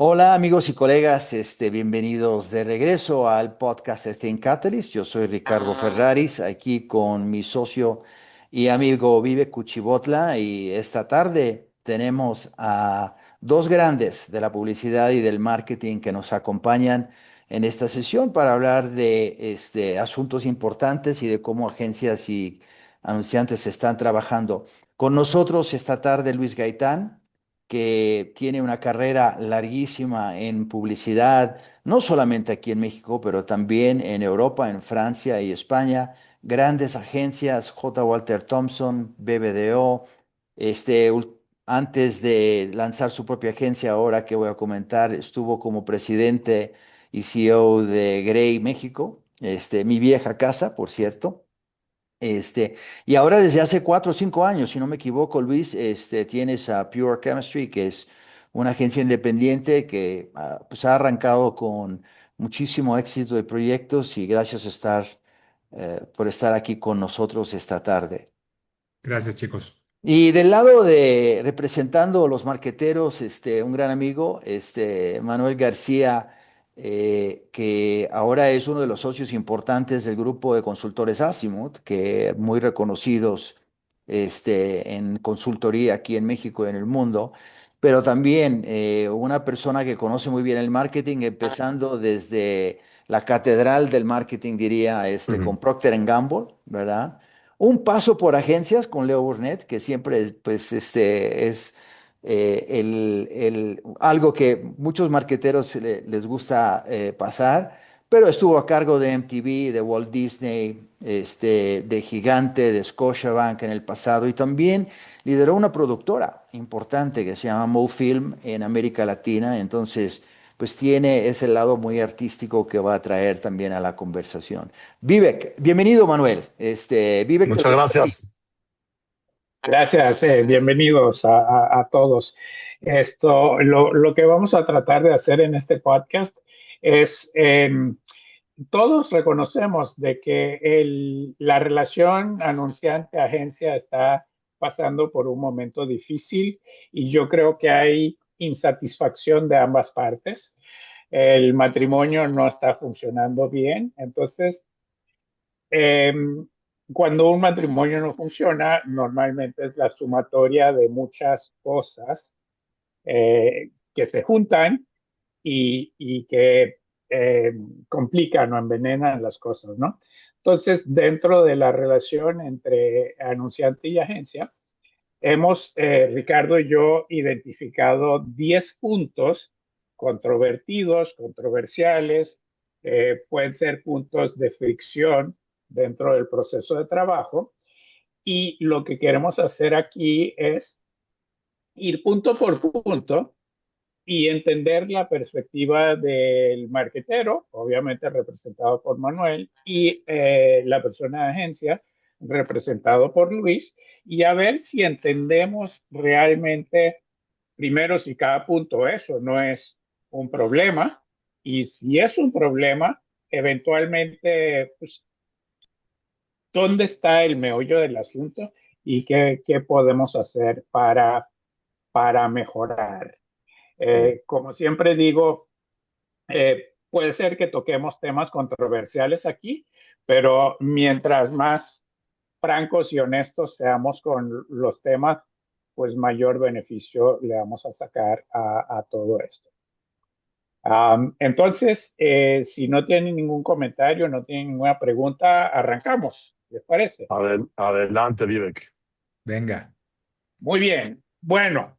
Hola amigos y colegas, bienvenidos de regreso al podcast Think Catalyst. Yo soy Ricardo Ferraris, aquí con mi socio y amigo Vive Cuchibotla, y esta tarde tenemos a dos grandes de la publicidad y del marketing que nos acompañan en esta sesión para hablar de asuntos importantes y de cómo agencias y anunciantes están trabajando. Con nosotros esta tarde Luis Gaitán, que tiene una carrera larguísima en publicidad, no solamente aquí en México, pero también en Europa, en Francia y España. Grandes agencias, J. Walter Thompson, BBDO, antes de lanzar su propia agencia, ahora que voy a comentar, estuvo como presidente y CEO de Grey México, mi vieja casa, por cierto. Este, y ahora desde hace 4 o 5 años, si no me equivoco, Luis, tienes a Pure Chemistry, que es una agencia independiente que pues ha arrancado con muchísimo éxito de proyectos, y gracias por estar aquí con nosotros esta tarde. Gracias, chicos. Y del lado de representando los marqueteros, un gran amigo, Manuel García, que ahora es uno de los socios importantes del grupo de consultores Azimuth, que muy reconocidos, en consultoría aquí en México y en el mundo, pero también una persona que conoce muy bien el marketing, empezando desde la catedral del marketing, diría, Ujú. con Procter Gamble, ¿verdad? Un paso por agencias con Leo Burnett, que siempre pues, es algo que muchos marqueteros les gusta pasar, pero estuvo a cargo de MTV, de Walt Disney, de Gigante, de Scotiabank en el pasado, y también lideró una productora importante que se llama Mofilm en América Latina. Entonces, pues tiene ese lado muy artístico que va a traer también a la conversación. Vivek, bienvenido Manuel. Vivek te Muchas lo gracias. Gracias, bienvenidos a todos. Lo que vamos a tratar de hacer en este podcast es, todos reconocemos de que la relación anunciante-agencia está pasando por un momento difícil y yo creo que hay insatisfacción de ambas partes. El matrimonio no está funcionando bien, entonces Eh, cuando un matrimonio no funciona, normalmente es la sumatoria de muchas cosas que se juntan y que eh, complican o envenenan las cosas, ¿no? Entonces, dentro de la relación entre anunciante y agencia, hemos, Ricardo y yo, identificado 10 puntos controvertidos, controversiales, pueden ser puntos de fricción dentro del proceso de trabajo. Y lo que queremos hacer aquí es ir punto por punto y entender la perspectiva del marquetero, obviamente representado por Manuel, y la persona de agencia, representado por Luis, y a ver si entendemos realmente, primero, si cada punto eso no es un problema, y si es un problema, eventualmente, pues, ¿dónde está el meollo del asunto y qué podemos hacer para mejorar? Como siempre digo, puede ser que toquemos temas controversiales aquí, pero mientras más francos y honestos seamos con los temas, pues mayor beneficio le vamos a sacar a todo esto. Entonces, si no tienen ningún comentario, no tienen ninguna pregunta, arrancamos. ¿Les parece? Adelante, Vivek. Venga. Muy bien. Bueno,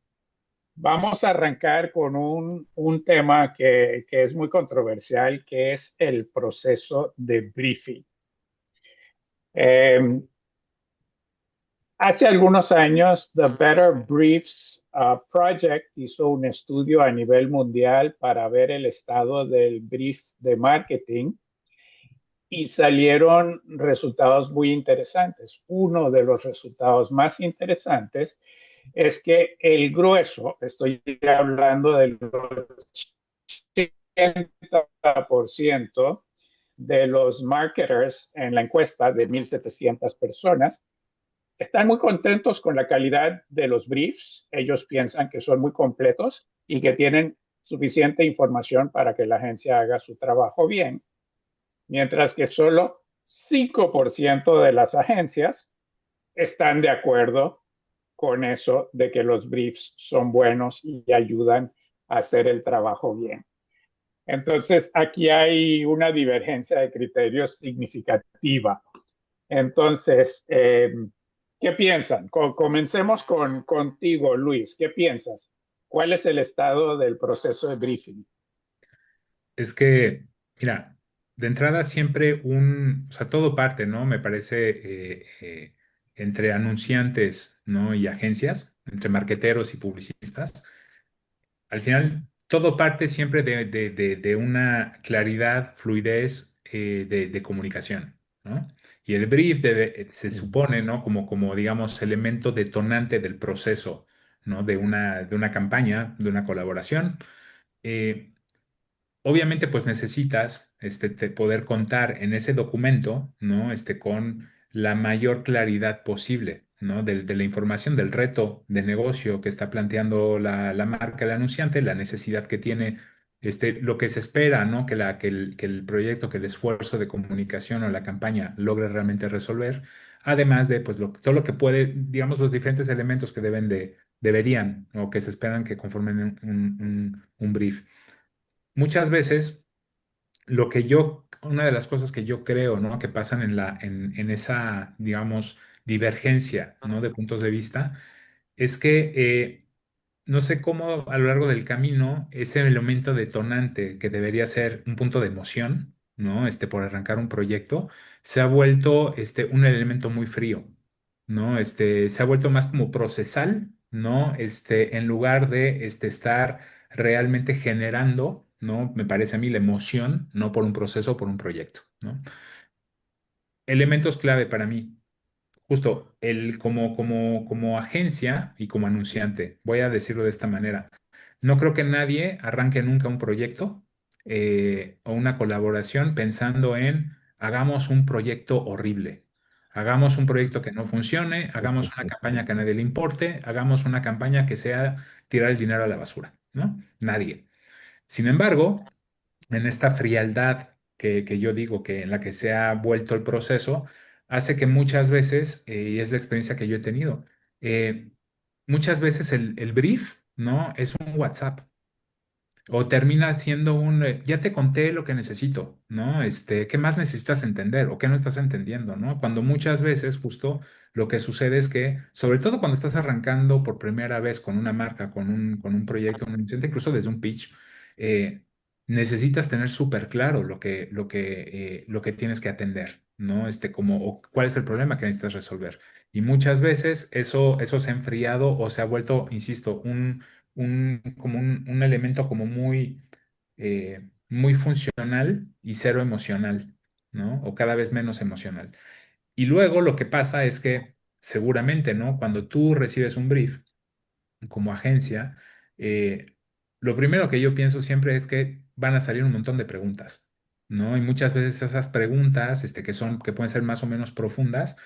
vamos a arrancar con un tema que es muy controversial, que es el proceso de briefing. Eh, Hace algunos años, The Better Briefs Project hizo un estudio a nivel mundial para ver el estado del brief de marketing y salieron resultados muy interesantes. Uno de los resultados más interesantes es que el grueso, estoy hablando del 80% de los marketers en la encuesta de 1,700 personas, están muy contentos con la calidad de los briefs. Ellos piensan que son muy completos y que tienen suficiente información para que la agencia haga su trabajo bien, mientras que solo 5% de las agencias están de acuerdo con eso de que los briefs son buenos y ayudan a hacer el trabajo bien. Entonces, aquí hay una divergencia de criterios significativa. Entonces, ¿qué piensan? Comencemos contigo, Luis. ¿Qué piensas? ¿Cuál es el estado del proceso de briefing? Es que, mira, de entrada siempre o sea, todo parte, ¿no? Me parece entre anunciantes, ¿no? Y agencias, entre marqueteros y publicistas. Al final, todo parte siempre de una claridad, fluidez de comunicación, ¿no? Y el brief se supone, ¿no? Como, digamos, elemento detonante del proceso, ¿no? De una campaña, de una colaboración. Eh, Obviamente, pues necesitas poder contar en ese documento, ¿no? Con la mayor claridad posible, ¿no? De la información, del reto de negocio que está planteando la marca, el anunciante, la necesidad que tiene, lo que se espera, ¿no? Que el proyecto, que el esfuerzo de comunicación o la campaña logre realmente resolver, además de, pues, todo lo que puede, digamos, los diferentes elementos que deberían o que se esperan que conformen un brief. Muchas veces una de las cosas que yo creo, ¿no? Que pasan en esa, digamos, divergencia, ¿no? De puntos de vista, es que no sé cómo a lo largo del camino ese elemento detonante que debería ser un punto de emoción, ¿no? Por arrancar un proyecto, se ha vuelto un elemento muy frío, ¿no? Se ha vuelto más como procesal, ¿no? En lugar de estar realmente generando, ¿no? Me parece a mí la emoción, no por un proceso o por un proyecto, ¿no? Elementos clave para mí. Justo, como agencia y como anunciante, voy a decirlo de esta manera. No creo que nadie arranque nunca un proyecto o una colaboración pensando en hagamos un proyecto horrible, hagamos un proyecto que no funcione, hagamos una campaña que a nadie le importe, hagamos una campaña que sea tirar el dinero a la basura, ¿no? Nadie. Sin embargo, en esta frialdad que yo digo que en la que se ha vuelto el proceso, hace que muchas veces, y es la experiencia que yo he tenido, eh, muchas veces el brief, ¿no? Es un WhatsApp. O termina siendo ya te conté lo que necesito, ¿no? ¿Qué más necesitas entender o qué no estás entendiendo, ¿no? Cuando muchas veces justo lo que sucede es que, sobre todo cuando estás arrancando por primera vez con una marca, con un proyecto, incluso desde un pitch, eh, necesitas tener súper claro lo que tienes que atender, ¿no? O cuál es el problema que necesitas resolver. Y muchas veces eso se ha enfriado o se ha vuelto, insisto, como un elemento como muy funcional y cero emocional, ¿no? O cada vez menos emocional. Y luego lo que pasa es que seguramente, ¿no? Cuando tú recibes un brief como agencia, eh, lo primero que yo pienso siempre es que van a salir un montón de preguntas, ¿no? Y muchas veces esas preguntas, que pueden ser más o menos profundas,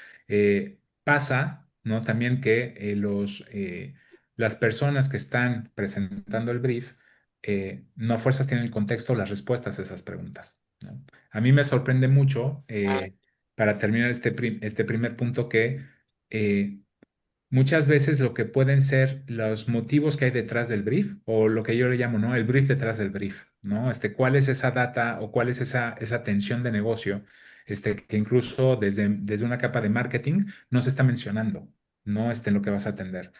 pasa, ¿no? También que las personas que están presentando el brief, no a fuerzas tienen el contexto, las respuestas a esas preguntas, ¿no? A mí me sorprende mucho, para terminar este primer punto, que muchas veces lo que pueden ser los motivos que hay detrás del brief, o lo que yo le llamo, ¿no? El brief detrás del brief, ¿no? ¿Cuál es esa data o cuál es esa tensión de negocio, que incluso desde una capa de marketing no se está mencionando, ¿no? En lo que vas a atender.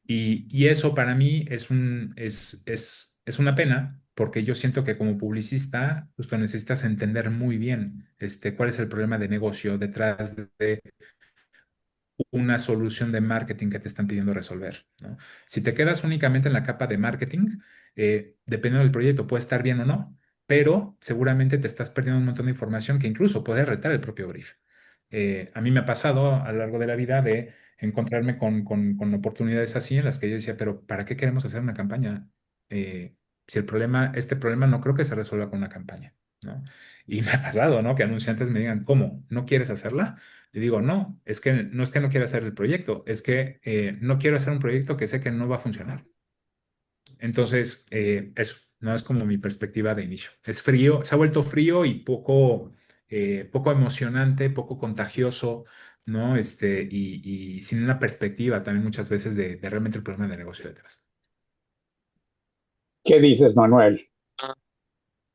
Y eso para mí es una pena, porque yo siento que como publicista, justo necesitas entender muy bien, cuál es el problema de negocio detrás de una solución de marketing que te están pidiendo resolver, ¿no? Si te quedas únicamente en la capa de marketing, dependiendo del proyecto, puede estar bien o no, pero seguramente te estás perdiendo un montón de información que incluso puede retar el propio brief. A mí me ha pasado a lo largo de la vida de encontrarme con oportunidades así en las que yo decía, pero ¿para qué queremos hacer una campaña? Si este problema no creo que se resuelva con una campaña, ¿no? Y me ha pasado, ¿no? Que anunciantes me digan, ¿cómo? ¿No quieres hacerla? Le digo, no, es que no quiero hacer el proyecto, es que no quiero hacer un proyecto que sé que no va a funcionar. Entonces, eso, ¿no? Es como mi perspectiva de inicio. Es frío, se ha vuelto frío y poco emocionante, poco contagioso, ¿no? Y sin una perspectiva también muchas veces de realmente el problema de negocio detrás. ¿Qué dices, Manuel?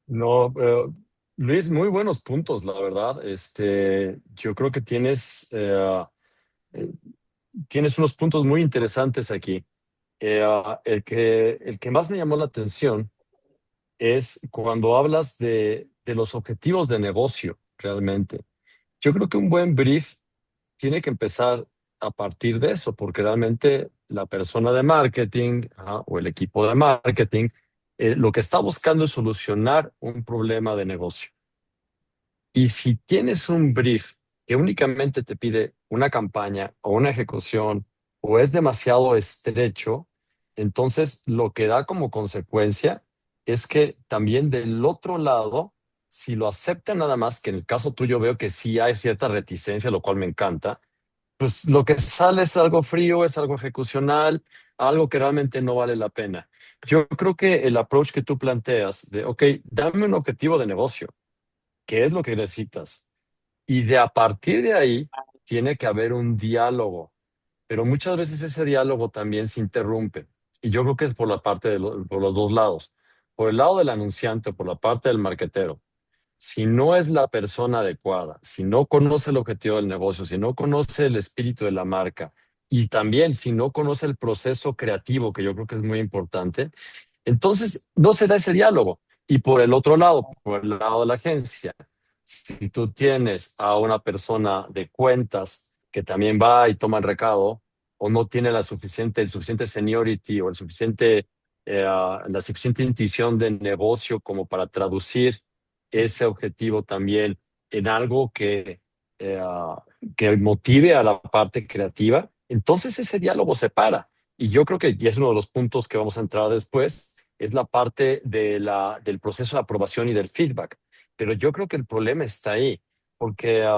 No, Luis, muy buenos puntos, la verdad. Yo creo que eh, tienes unos puntos muy interesantes aquí. El que más me llamó la atención es cuando hablas de los objetivos de negocio, realmente. Yo creo que un buen brief tiene que empezar a partir de eso, porque realmente la persona de marketing, o el equipo de marketing, lo que está buscando es solucionar un problema de negocio. Y si tienes un brief que únicamente te pide una campaña o una ejecución o es demasiado estrecho, entonces lo que da como consecuencia es que también del otro lado, si lo aceptan nada más, que en el caso tuyo veo que sí hay cierta reticencia, lo cual me encanta, pues lo que sale es algo frío, es algo ejecucional, algo que realmente no vale la pena. Yo creo que el approach que tú planteas de, ok, dame un objetivo de negocio, ¿qué es lo que necesitas? Y de a partir de ahí tiene que haber un diálogo, pero muchas veces ese diálogo también se interrumpe. Y yo creo que es por la parte por los dos lados. Por el lado del anunciante o por la parte del marquetero. Si no es la persona adecuada, si no conoce el objetivo del negocio, si no conoce el espíritu de la marca y también si no conoce el proceso creativo, que yo creo que es muy importante, entonces no se da ese diálogo. Y por el otro lado, por el lado de la agencia, si tú tienes a una persona de cuentas que también va y toma el recado o no tiene el suficiente seniority o la suficiente intuición de negocio como para traducir ese objetivo también en algo eh, que motive a la parte creativa, entonces ese diálogo se para. Y yo creo que, y es uno de los puntos que vamos a entrar después, es la parte del proceso de aprobación y del feedback. Pero yo creo que el problema está ahí, porque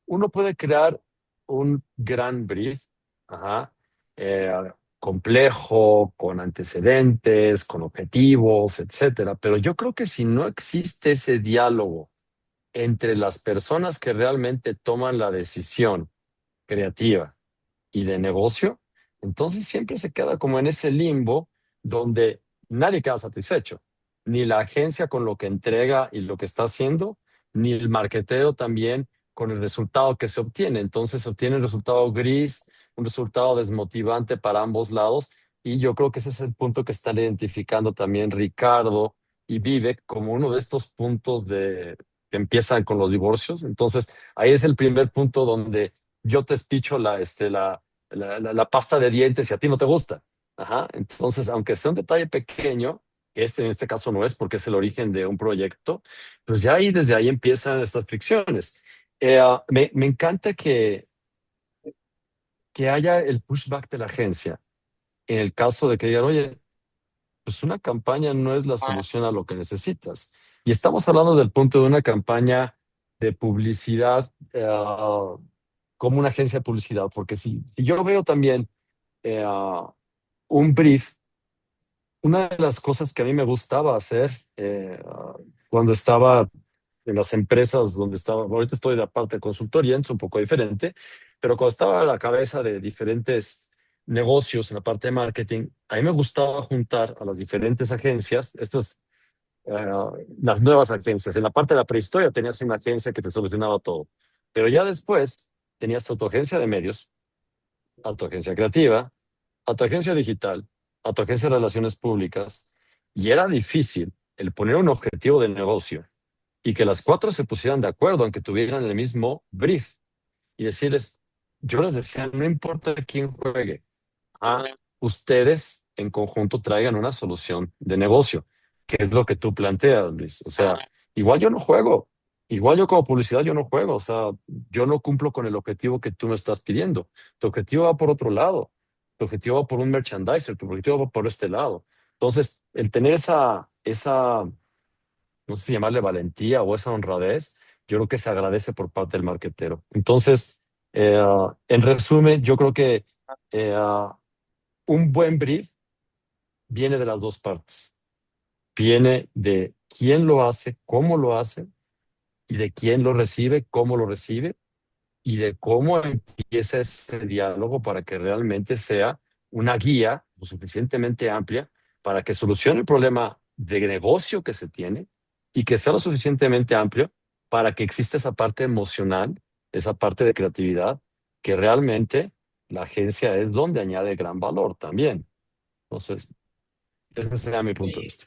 uno puede crear un gran brief, ajá, eh, complejo, con antecedentes, con objetivos, etcétera. Pero yo creo que si no existe ese diálogo entre las personas que realmente toman la decisión creativa y de negocio, entonces siempre se queda como en ese limbo donde nadie queda satisfecho, ni la agencia con lo que entrega y lo que está haciendo, ni el marquetero también con el resultado que se obtiene. Entonces se obtiene un resultado gris, un resultado desmotivante para ambos lados, y yo creo que ese es el punto que están identificando también Ricardo y Vivek como uno de estos puntos que empiezan con los divorcios. Entonces ahí es el primer punto donde yo te espicho la pasta de dientes y a ti no te gusta. Ajá. Entonces, aunque sea un detalle pequeño, que en este caso no es porque es el origen de un proyecto, pues ya ahí, desde ahí empiezan estas fricciones. Me encanta que haya el pushback de la agencia en el caso de que digan, oye, pues una campaña no es la solución a lo que necesitas. Y estamos hablando del punto de una campaña de publicidad, como una agencia de publicidad, porque si yo veo también eh, un brief, una de las cosas que a mí me gustaba hacer cuando estaba en las empresas donde estaba, ahorita estoy de la parte de consultoría, es un poco diferente, pero cuando estaba a la cabeza de diferentes negocios en la parte de marketing, a mí me gustaba juntar a las diferentes agencias, las nuevas agencias. En la parte de la prehistoria tenías una agencia que te solucionaba todo, pero ya después tenías tu agencia de medios, a tu agencia creativa, a tu agencia digital, a tu agencia de relaciones públicas, y era difícil el poner un objetivo de negocio y que las cuatro se pusieran de acuerdo, aunque tuvieran el mismo brief, y decirles, yo les decía, no importa quién juegue, a ustedes en conjunto traigan una solución de negocio, que es lo que tú planteas, Luis. O sea, igual yo no juego, igual yo como publicidad yo no juego, o sea, yo no cumplo con el objetivo que tú me estás pidiendo. Tu objetivo va por otro lado, tu objetivo va por un merchandiser, tu objetivo va por este lado. Entonces, el tener no sé si llamarle valentía o esa honradez, yo creo que se agradece por parte del marquetero. Entonces, en resumen, yo creo que eh, un buen brief viene de las dos partes. viene de quién lo hace, cómo lo hace, y de quién lo recibe, cómo lo recibe, y de cómo empieza ese diálogo para que realmente sea una guía lo suficientemente amplia para que solucione el problema de negocio que se tiene y que sea lo suficientemente amplio para que exista esa parte emocional, esa parte de creatividad, que realmente la agencia es donde añade gran valor también. Entonces, ese sería mi punto de vista.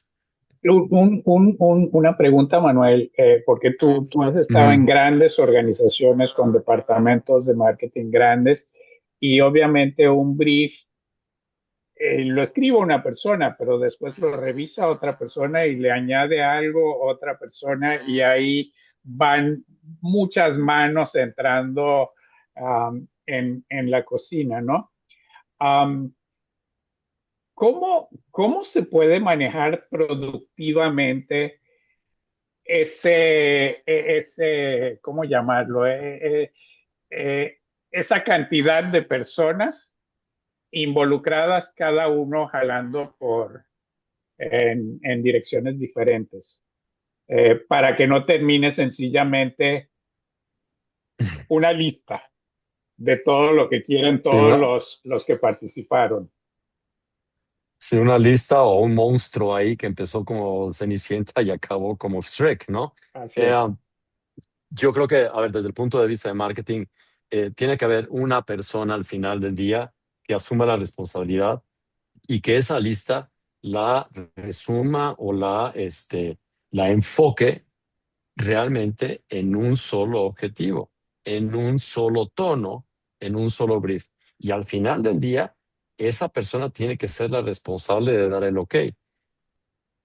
Una pregunta, Manuel, porque tú has estado en Ujú. grandes organizaciones con departamentos de marketing grandes y obviamente un brief lo escribe una persona, pero después lo revisa otra persona y le añade algo otra persona y ahí van muchas manos entrando en la cocina, ¿no? Um, ¿Cómo se puede manejar productivamente ¿cómo llamarlo? Esa cantidad de personas involucradas, cada uno jalando en direcciones diferentes, para que no termine sencillamente una lista de todo lo que quieren Sí, todos los que participaron. sí, una lista o un monstruo ahí que empezó como Cenicienta y acabó como Shrek, ¿no? Así Eh, es. yo creo que, a ver, desde el punto de vista de marketing, tiene que haber una persona al final del día que asuma la responsabilidad y que esa lista la resuma o la enfoque realmente en un solo objetivo, en un solo tono, en un solo brief. Y al final del día, esa persona tiene que ser la responsable de dar el ok.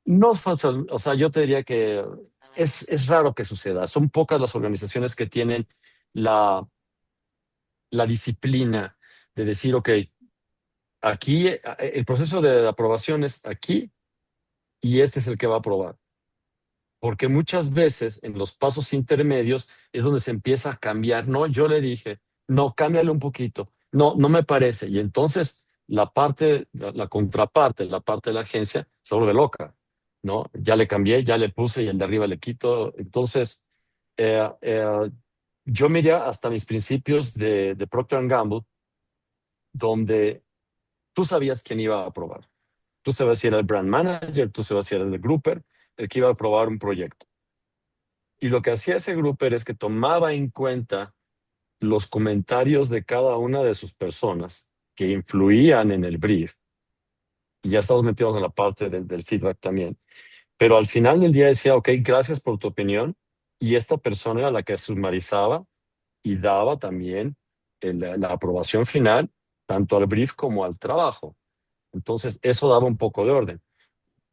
No es fácil, o sea, yo te diría que es raro que suceda. Son pocas las organizaciones que tienen la, la disciplina de decir, ok, aquí el proceso de aprobación es aquí y este es el que va a aprobar. Porque muchas veces en los pasos intermedios es donde se empieza a cambiar. No, yo le dije, no, cámbiale un poquito. No, no me parece. Y entonces la contraparte, la parte de la agencia se vuelve loca, ¿no? Ya le cambié, ya le puse y el de arriba le quito. Entonces, eh, eh, yo miré hasta mis principios de Procter Gamble, donde tú sabías quién iba a aprobar. Tú sabías si era el brand manager, tú sabías si era el grouper, el que iba a aprobar un proyecto. Y lo que hacía ese grupper es que tomaba en cuenta los comentarios de cada una de sus personas que influían en el brief. Y ya estamos metidos en la parte del feedback también. Pero al final del día decía, ok, gracias por tu opinión. Y esta persona era la que sumarizaba y daba también la aprobación final, tanto al brief como al trabajo. Entonces, eso daba un poco de orden.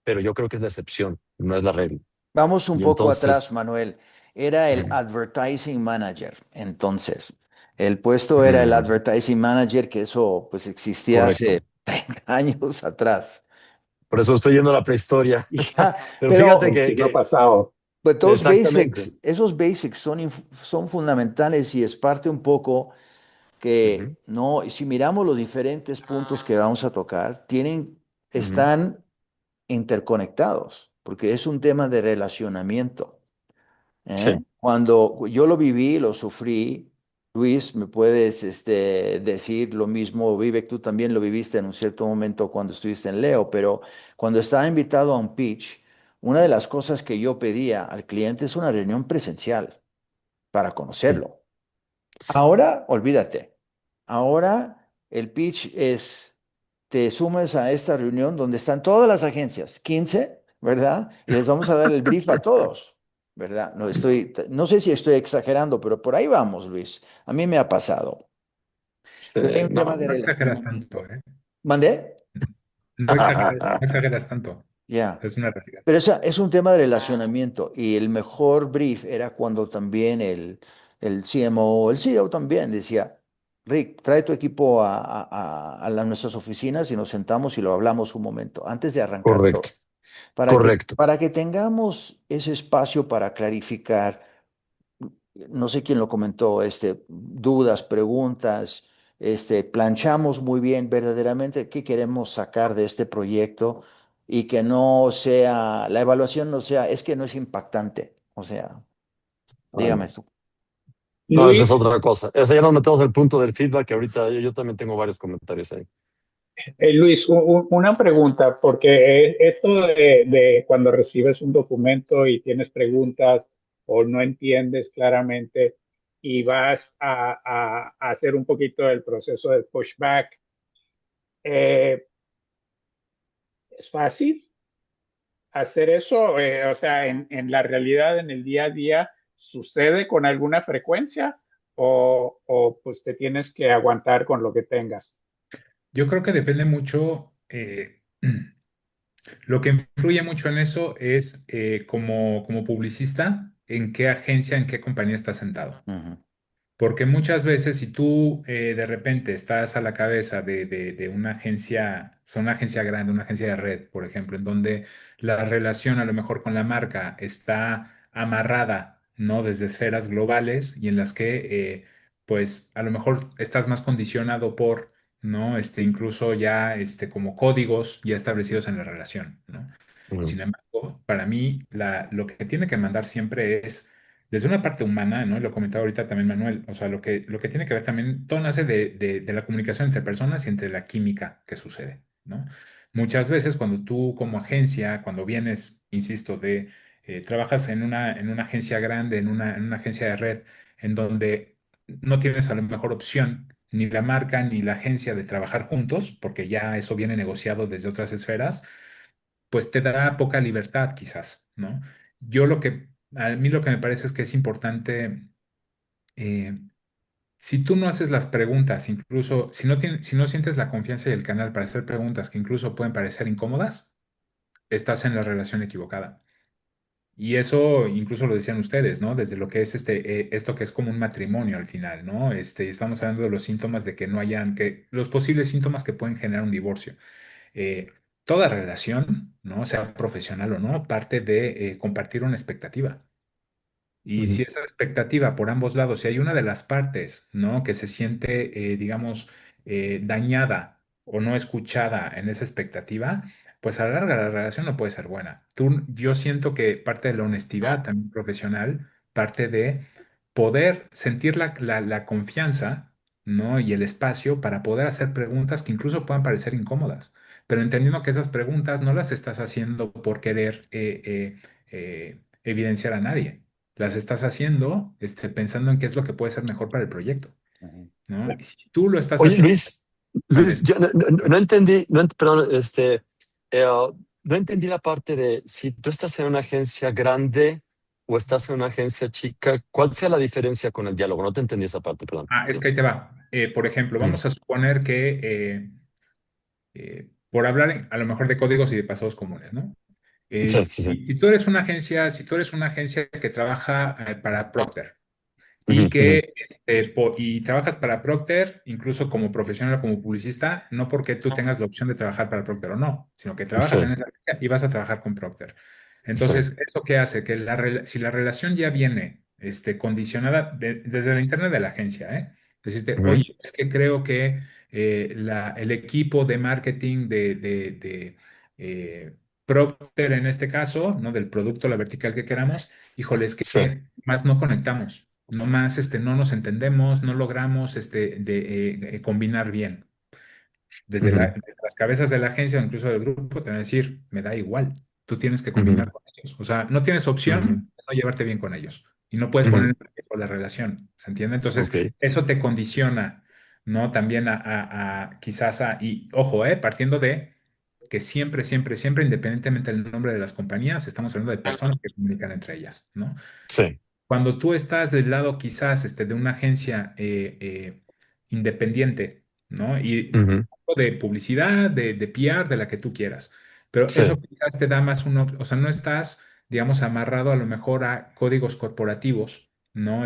Pero yo creo que es la excepción, no es la regla. Vamos un Y poco atrás, entonces, Manuel. Era el mm, advertising manager. Entonces, el puesto era el mm, advertising manager, que eso pues existía hace correcto. 30 años atrás. Por eso estoy yendo a la prehistoria. Ya, Pero fíjate El pero siglo pasado. pues, those exactamente. basics, esos basics son fundamentales y es parte un poco que, Ujú, no, y si miramos los diferentes puntos que vamos a tocar, ujú. están interconectados, porque es un tema de relacionamiento. ¿Eh? Sí, Cuando yo lo viví, lo sufrí, Luis, me puedes decir lo mismo, Vivek, tú también lo viviste en un cierto momento cuando estuviste en Leo, pero cuando estaba invitado a un pitch, una de las cosas que yo pedía al cliente es una reunión presencial para sí, conocerlo. sí. Ahora, olvídate. Ahora el pitch es, te sumes a esta reunión donde están todas las agencias, 15, ¿verdad? Y les vamos a dar el brief a todos, ¿verdad? No sé si estoy exagerando, pero por ahí vamos, Luis. A mí me ha pasado. Sí, Pero hay un tema no. de No exageras tanto, relacionamiento. ¿eh? ¿Mandé? No exageras tanto. Ya. Es una realidad. Pero es un tema de relacionamiento y el mejor brief era cuando también el CMO o el CEO también decía, Rick, trae tu equipo nuestras oficinas y nos sentamos y lo hablamos un momento antes de arrancar Correcto, todo, para correcto. para que tengamos ese espacio para clarificar, no sé quién lo comentó, dudas, preguntas, planchamos muy bien verdaderamente qué queremos sacar de este proyecto y que no sea, la evaluación no sea, es que no es impactante. O sea, dígame tú. No, esa es Luis, otra cosa. Ese ya nos metemos al punto del feedback, que ahorita yo también tengo varios comentarios ahí. Luis, una pregunta, porque esto de cuando recibes un documento y tienes preguntas o no entiendes claramente y vas a hacer un poquito del proceso del pushback, eh, ¿es fácil hacer eso? O sea, en la realidad, en el día a día, ¿sucede con alguna frecuencia o pues te tienes que aguantar con lo que tengas? Yo creo que depende mucho, lo que influye mucho en eso es como publicista, en qué agencia, en qué compañía estás sentado. Ujú, Porque muchas veces si tú de repente estás a la cabeza de una agencia, son una agencia grande, una agencia de red, por ejemplo, en donde la relación a lo mejor con la marca está amarrada, ¿no? Desde esferas globales y en las que pues a lo mejor estás más condicionado por, ¿no? Incluso ya como códigos ya establecidos en la relación, ¿no? Ujú, Sin embargo, para mí lo que tiene que mandar siempre es desde una parte humana, ¿no? Y lo comentaba ahorita también Manuel, o sea, lo que tiene que ver también, todo nace de la comunicación entre personas y entre la química que sucede, ¿no? Muchas veces cuando tú como agencia, cuando vienes, insisto, trabajas en una agencia grande, en una agencia de red, en donde no tienes a lo mejor opción ni la marca ni la agencia de trabajar juntos, porque ya eso viene negociado desde otras esferas, pues te da poca libertad quizás, ¿no? A mí lo que me parece es que es importante, eh, si tú no haces las preguntas, incluso si no sientes la confianza y el canal para hacer preguntas que incluso pueden parecer incómodas, estás en la relación equivocada. Y eso incluso lo decían ustedes, ¿no? Desde lo que es esto que es como un matrimonio al final, ¿no? Estamos hablando de los síntomas de que no hayan, que los posibles síntomas que pueden generar un divorcio. eh, Toda relación, ¿no? Sea profesional o no, parte de compartir una expectativa. Y ujú, si esa expectativa por ambos lados, si hay una de las partes, ¿no? Que se siente, digamos, dañada o no escuchada en esa expectativa, pues a la larga la relación no puede ser buena. Yo siento que parte de la honestidad también profesional, parte de poder sentir la confianza, ¿no? Y el espacio para poder hacer preguntas que incluso puedan parecer incómodas, pero entendiendo que esas preguntas no las estás haciendo por querer evidenciar a nadie, las estás haciendo pensando en qué es lo que puede ser mejor para el proyecto, ujú. ¿no? Y si tú lo estás Oye, haciendo, Luis, mande. yo no entendí, perdón, no entendí la parte de si tú estás en una agencia grande o estás en una agencia chica, ¿cuál sea la diferencia con el diálogo? No te entendí esa parte, perdón. Es que ahí te va. Por ejemplo, Mm, vamos a suponer que, por hablar a lo mejor de códigos y de pasados comunes, ¿no? sí, sí, sí. Si tú eres una agencia, si tú eres una agencia que trabaja para Procter, Ujú, ujú, y trabajas para Procter, incluso como profesional o como publicista, no porque tú tengas la opción de trabajar para Procter o no, sino que trabajas en sí, esa agencia y vas a trabajar con Procter. sí. Entonces, ¿eso qué hace? Que si la relación ya viene condicionada desde la interna de la agencia, ¿eh? Decirte, Ujú, oye, es que creo que el equipo de marketing de Procter en este caso, ¿no? Del producto, la vertical que queramos, híjole, es sí. que más no conectamos, no más no nos entendemos, no logramos combinar bien. Ujú, Desde las cabezas de la agencia o incluso del grupo te van a decir, me da igual, tú tienes que ujú, combinar con ellos. O sea, no tienes ujú, opción de no llevarte bien con ellos y no puedes poner ujú. en riesgo la relación, ¿se entiende? Entonces, Ok, eso te condiciona, ¿no? También quizás y ojo, partiendo de que siempre, siempre, siempre, independientemente del nombre de las compañías, estamos hablando de personas que comunican entre ellas, ¿no? sí. Cuando tú estás del lado quizás de una agencia independiente, ¿no? Y Ujú, de publicidad, de PR, de la que tú quieras. Pero eso sí. quizás te da más o sea, no estás, digamos, amarrado a lo mejor a códigos corporativos, ¿no?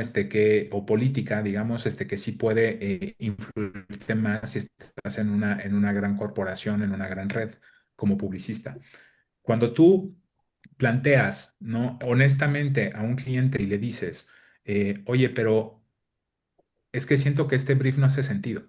O política, digamos, que sí puede influirte más si estás en una gran corporación, en una gran red como publicista. Cuando tú planteas, ¿no? Honestamente a un cliente y le dices, oye, pero es que siento que este brief no hace sentido,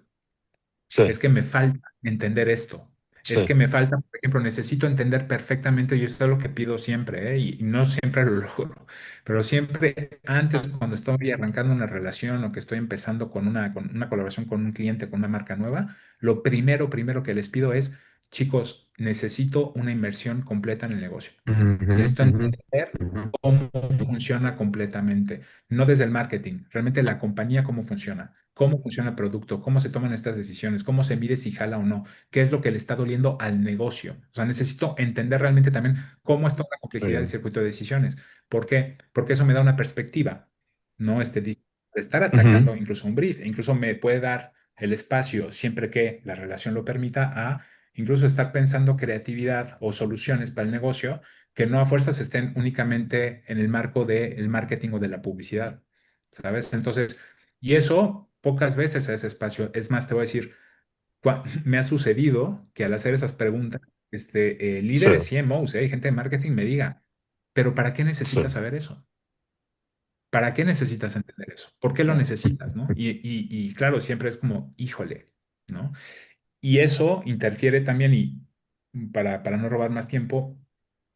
Sí. es que me falta entender esto. Es Sí. que me falta, por ejemplo, necesito entender perfectamente, y eso es lo que pido siempre, ¿eh? Y no siempre lo logro, pero siempre antes, cuando estoy arrancando una relación o que estoy empezando con una colaboración con un cliente, con una marca nueva, lo primero que les pido es, chicos, necesito una inversión completa en el negocio. Ujú, Necesito ujú, entender ujú. cómo funciona completamente, no desde el marketing, realmente la compañía cómo funciona el producto, cómo se toman estas decisiones, cómo se mide si jala o no, qué es lo que le está doliendo al negocio. O sea, necesito entender realmente también cómo está la Muy complejidad del bien. circuito de decisiones. ¿Por qué? Porque eso me da una perspectiva, ¿no? De estar Ujú. atacando incluso un brief, incluso me puede dar el espacio, siempre que la relación lo permita, a incluso estar pensando creatividad o soluciones para el negocio que no a fuerzas estén únicamente en el marco del marketing o de la publicidad, ¿sabes? Entonces, y eso pocas veces a ese espacio. Es más, te voy a decir, me ha sucedido que al hacer esas preguntas, Sí, líderes CMOs, gente de marketing me diga, pero ¿para qué sí, necesitas saber eso? ¿Para qué necesitas entender eso? ¿Por qué lo Sí. necesitas, no? Y claro, siempre es como, híjole, ¿no? Y eso interfiere también, y para no robar más tiempo,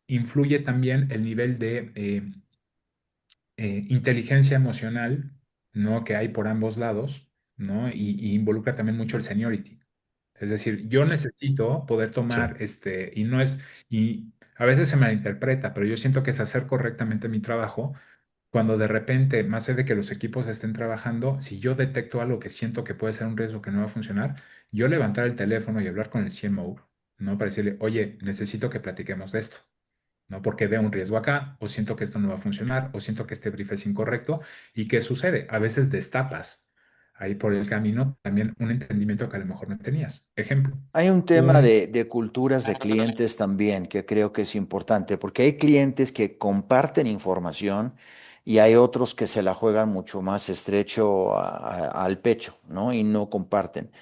influye también el nivel de inteligencia emocional, ¿no? Que hay por ambos lados, ¿no? Y involucra también mucho el seniority. Es decir, yo necesito poder sí, tomar, y no es, y a veces se malinterpreta, pero yo siento que es hacer correctamente mi trabajo cuando de repente, más allá de que los equipos estén trabajando, si yo detecto algo que siento que puede ser un riesgo que no va a funcionar, yo levantar el teléfono y hablar con el CMO, ¿no? Para decirle, oye, necesito que platiquemos de esto. ¿No? Porque veo un riesgo acá, o siento que esto no va a funcionar, o siento que este brief es incorrecto. ¿Y qué sucede? A veces destapas ahí por el camino también un entendimiento que a lo mejor no tenías. Ejemplo, Hay un tema un... de culturas de clientes también que creo que es importante, porque hay clientes que comparten información y hay otros que se la juegan mucho más estrecho al pecho, ¿no? Y no comparten.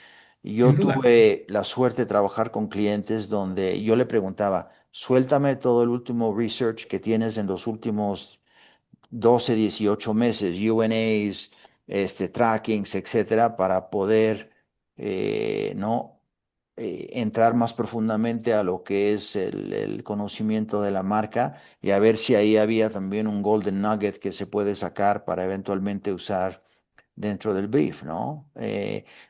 Yo Sin duda. tuve la suerte de trabajar con clientes donde yo le preguntaba, suéltame todo el último research que tienes en los últimos 12, 18 meses, UNAs, trackings, etcétera, para poder, ¿no? Entrar más profundamente a lo que es el conocimiento de la marca y a ver si ahí había también un golden nugget que se puede sacar para eventualmente usar dentro del brief, ¿no?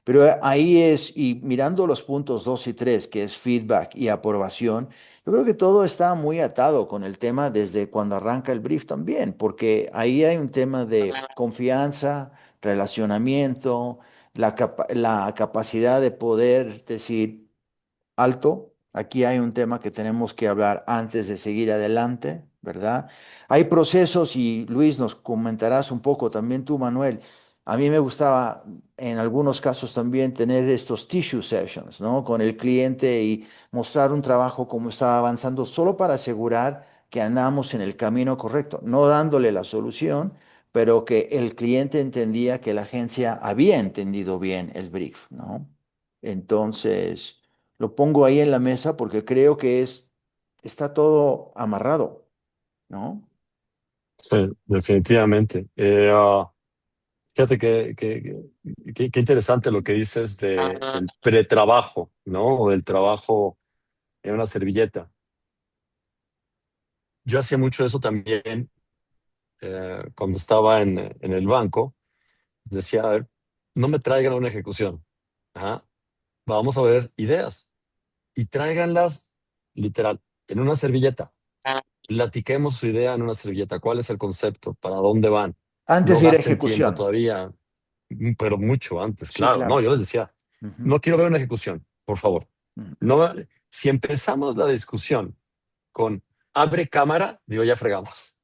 Pero ahí es, y mirando los puntos 2 y 3 que es feedback y aprobación, yo creo que todo está muy atado con el tema desde cuando arranca el brief también, porque ahí hay un tema de confianza, relacionamiento, la capacidad de poder decir, alto, aquí hay un tema que tenemos que hablar antes de seguir adelante, ¿verdad? Hay procesos y Luis nos comentarás un poco, también tú, Manuel. A mí me gustaba en algunos casos también tener estos tissue sessions, ¿no? Con el cliente y mostrar un trabajo cómo estaba avanzando, solo para asegurar que andamos en el camino correcto, no dándole la solución, pero que el cliente entendía que la agencia había entendido bien el brief, ¿no? Entonces, lo pongo ahí en la mesa porque creo que está todo amarrado, ¿no? sí, definitivamente. Fíjate qué interesante lo que dices del pretrabajo, ¿no? O del trabajo en una servilleta. Yo hacía mucho eso también cuando estaba en el banco. Decía, a ver, no me traigan una ejecución. Ajá. Vamos a ver ideas y tráiganlas literal en una servilleta. Platiquemos su idea en una servilleta. ¿Cuál es el concepto? ¿Para dónde van? Antes No de ir a gasten tiempo ejecución. todavía, pero mucho antes, Sí, claro. No, claro. yo les decía, Ujú, no quiero ver una ejecución, por favor. ujú. No, si empezamos la discusión con abre cámara, digo, ya fregamos.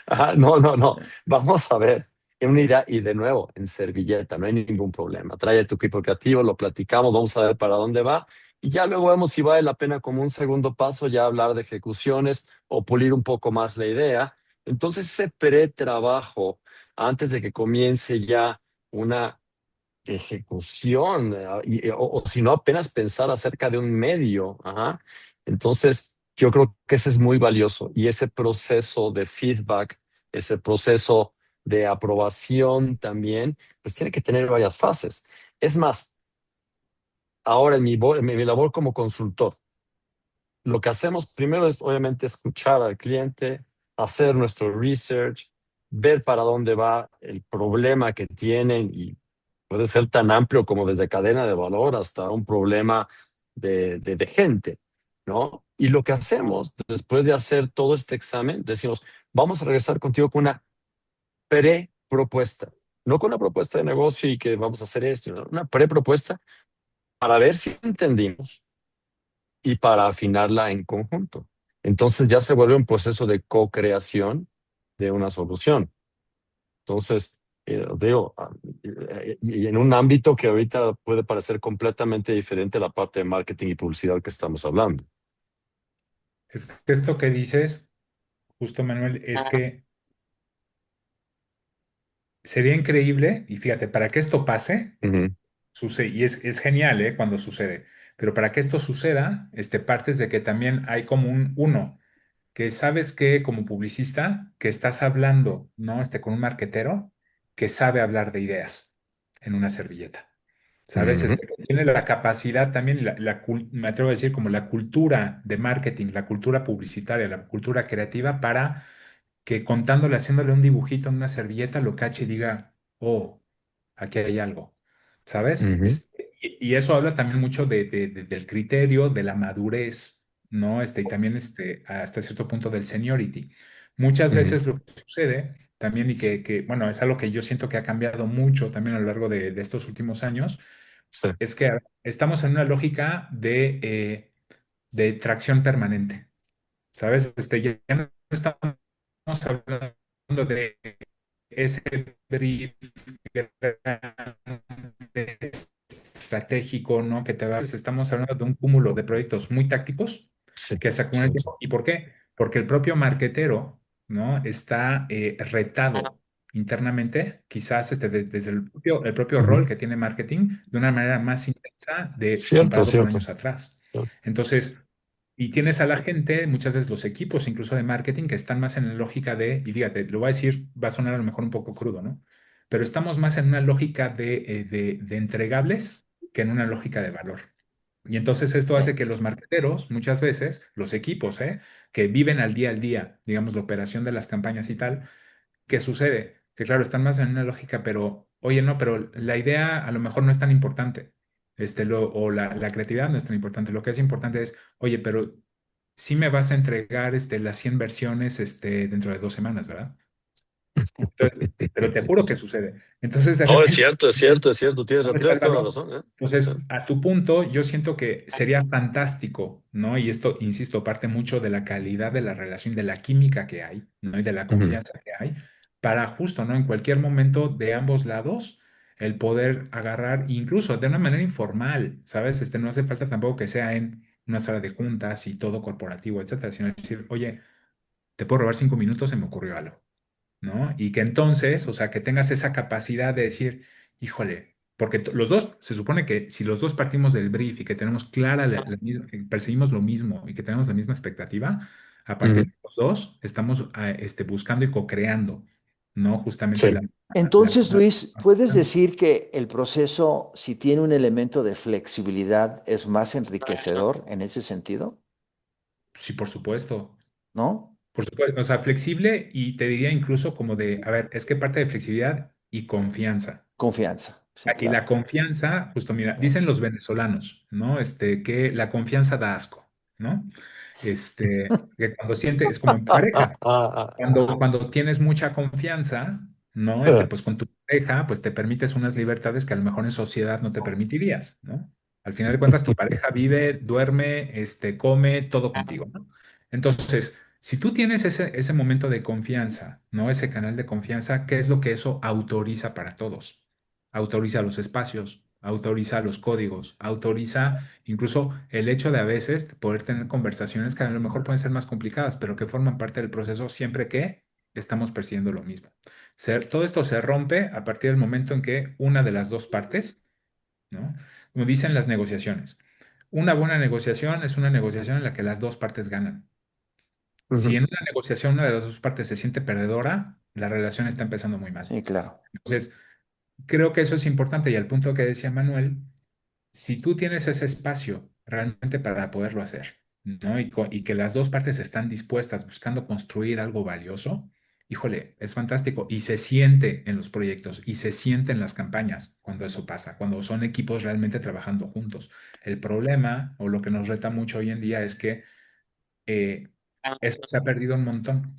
Ajá, no, no, no. Vamos a ver. Es una idea y de nuevo, en servilleta, no hay ningún problema. Trae tu equipo creativo, lo platicamos, vamos a ver para dónde va y ya luego vemos si vale la pena como un segundo paso ya hablar de ejecuciones o pulir un poco más la idea. Entonces ese pretrabajo, antes de que comience ya una ejecución, o si no, apenas pensar acerca de un medio. Ajá. Entonces, yo creo que ese es muy valioso y ese proceso de feedback, ese proceso de aprobación también, pues tiene que tener varias fases. Es más, Ahora, en mi labor como consultor, lo que hacemos primero es obviamente escuchar al cliente, hacer nuestro research, ver para dónde va el problema que tienen y puede ser tan amplio como desde cadena de valor hasta un problema de gente, ¿no? Y lo que hacemos después de hacer todo este examen, decimos, vamos a regresar contigo con una pre-propuesta, no con una propuesta de negocio y que vamos a hacer esto, ¿no? Una pre-propuesta para ver si entendimos y para afinarla en conjunto. Entonces ya se vuelve un proceso de co-creación de una solución. Entonces, os digo, y en un ámbito que ahorita puede parecer completamente diferente a la parte de marketing y publicidad que estamos hablando. Es que esto que dices, justo Manuel, es que sería increíble, y fíjate, para que esto pase, Ujú, sucede, y es genial, ¿eh? Cuando sucede, pero para que esto suceda, partes de que también hay como un uno, que sabes que como publicista, que estás hablando, ¿no? Con un marquetero que sabe hablar de ideas en una servilleta. ¿Sabes? ujú, Que tiene la capacidad también, me atrevo a decir, como la cultura de marketing, la cultura publicitaria, la cultura creativa para que contándole, haciéndole un dibujito en una servilleta, lo cache y diga, oh, aquí hay algo, ¿sabes? ujú, Y eso habla también mucho del criterio, de la madurez, ¿no? Y también hasta cierto punto del seniority. Muchas ujú. veces lo que sucede también bueno, es algo que yo siento que ha cambiado mucho también a lo largo de estos últimos años, Sí. es que estamos en una lógica de tracción permanente, ¿sabes? Ya no estamos hablando de ese brief grande, estratégico, ¿no? Que te va, estamos hablando de un cúmulo de proyectos muy tácticos Sí, que se acumulan en sí. el tiempo. ¿Y por qué? Porque el propio marketero, ¿no? Está retado internamente, quizás desde el propio rol Ujú. que tiene marketing, de una manera más intensa Cierto, comparado con cierto. años atrás. Entonces, y tienes a la gente, muchas veces los equipos, incluso de marketing, que están más en la lógica y fíjate, lo voy a decir, va a sonar a lo mejor un poco crudo, ¿no? Pero estamos más en una lógica de entregables que en una lógica de valor. Y entonces esto Sí. hace que los marketeros, muchas veces, los equipos, que viven al día, digamos, la operación de las campañas y tal, ¿qué sucede? Que claro, están más en una lógica, pero, oye, no, pero la idea a lo mejor no es tan importante, o la creatividad no es tan importante. Lo que es importante es, oye, pero sí me vas a entregar, las 100 versiones, dentro de 2 semanas, ¿verdad? Pero te juro que sucede. Entonces, de No, es repente, cierto, es cierto, es cierto. ¿dónde está el Tienes toda la valor? razón, ¿eh? Sí. Entonces, a tu punto, yo siento que sería fantástico, ¿no? Y esto, insisto, parte mucho de la calidad de la relación, de la química que hay, ¿no? Y de la Ujú. confianza que hay, para justo, ¿no? En cualquier momento de ambos lados, el poder agarrar, incluso de una manera informal, ¿sabes? No hace falta tampoco que sea en una sala de juntas y todo corporativo, etcétera, sino decir, oye, te puedo robar 5 minutos, se me ocurrió algo. ¿No? Y que entonces, o sea, que tengas esa capacidad de decir, híjole, porque los dos, se supone que si los dos partimos del brief y que tenemos clara que perseguimos lo mismo y que tenemos la misma expectativa, a partir Ujú. de los dos estamos buscando y co-creando, ¿no? Justamente Sí. la Entonces, misma. Luis, ¿puedes decir que el proceso, si tiene un elemento de flexibilidad, es más enriquecedor en ese sentido? Sí, por supuesto. ¿No? Por supuesto. O sea, flexible y te diría incluso como de, a ver, es que parte de flexibilidad y confianza. Confianza, sí, Y la claro. confianza, justo mira, Sí. dicen los venezolanos, ¿no? Que la confianza da asco, ¿no? Que cuando siente, es como en pareja, cuando tienes mucha confianza, ¿no? Pues con tu pareja, pues te permites unas libertades que a lo mejor en sociedad no te permitirías, ¿no? Al final de cuentas, tu pareja vive, duerme, come todo contigo, ¿no? Entonces, si tú tienes ese momento de confianza, ¿no? Ese canal de confianza, ¿qué es lo que eso autoriza para todos? Autoriza los espacios, autoriza los códigos, autoriza incluso el hecho de a veces poder tener conversaciones que a lo mejor pueden ser más complicadas, pero que forman parte del proceso siempre que estamos persiguiendo lo mismo. Todo esto se rompe a partir del momento en que una de las dos partes, ¿no? Como dicen las negociaciones, una buena negociación es una negociación en la que las dos partes ganan. Si Ujú. en una negociación una de las dos partes se siente perdedora, la relación está empezando muy mal. Sí, claro. Entonces, creo que eso es importante y al punto que decía Manuel, si tú tienes ese espacio realmente para poderlo hacer, ¿no? Y que las dos partes están dispuestas buscando construir algo valioso, híjole, es fantástico. Y se siente en los proyectos y se siente en las campañas cuando eso pasa, cuando son equipos realmente trabajando juntos. El problema o lo que nos reta mucho hoy en día es que eh, eso se ha perdido un montón.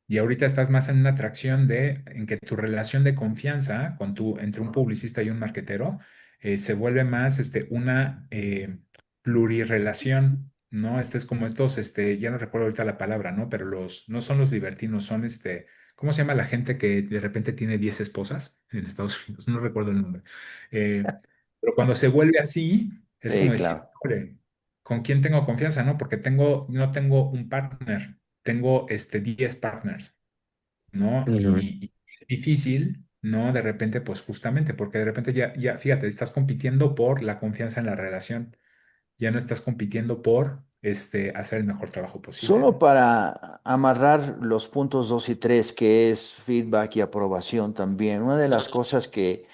Y ahorita estás más en una atracción en que tu relación de confianza entre un publicista y un marketero se vuelve más una plurirrelación, ¿no? Este es como estos, ya no recuerdo ahorita la palabra, ¿no? Pero no son los libertinos, son ¿cómo se llama la gente que de repente tiene 10 esposas en Estados Unidos? No recuerdo el nombre. Eh, pero cuando se vuelve así, es Sí, como decir, claro. "Híjole, ¿con quién tengo confianza, no? Porque no tengo un partner, tengo 10 partners, ¿no? Ujú. Y es difícil, ¿no? De repente, pues justamente, porque de repente fíjate, estás compitiendo por la confianza en la relación, ya no estás compitiendo por hacer el mejor trabajo posible, Solo ¿no? para amarrar los puntos 2 y 3, que es feedback y aprobación también, una de las cosas que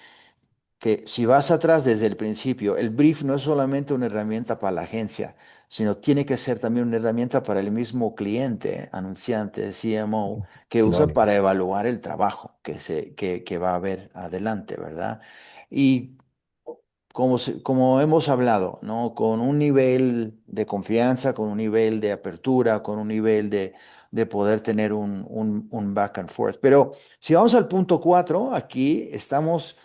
si vas atrás desde el principio, el brief no es solamente una herramienta para la agencia, sino tiene que ser también una herramienta para el mismo cliente, anunciante, CMO, que usa Claro. para evaluar el trabajo que va a haber adelante, ¿verdad? Y como hemos hablado, ¿no? Con un nivel de confianza, con un nivel de apertura, con un nivel de poder tener un back and forth. Pero si vamos al punto 4, aquí estamos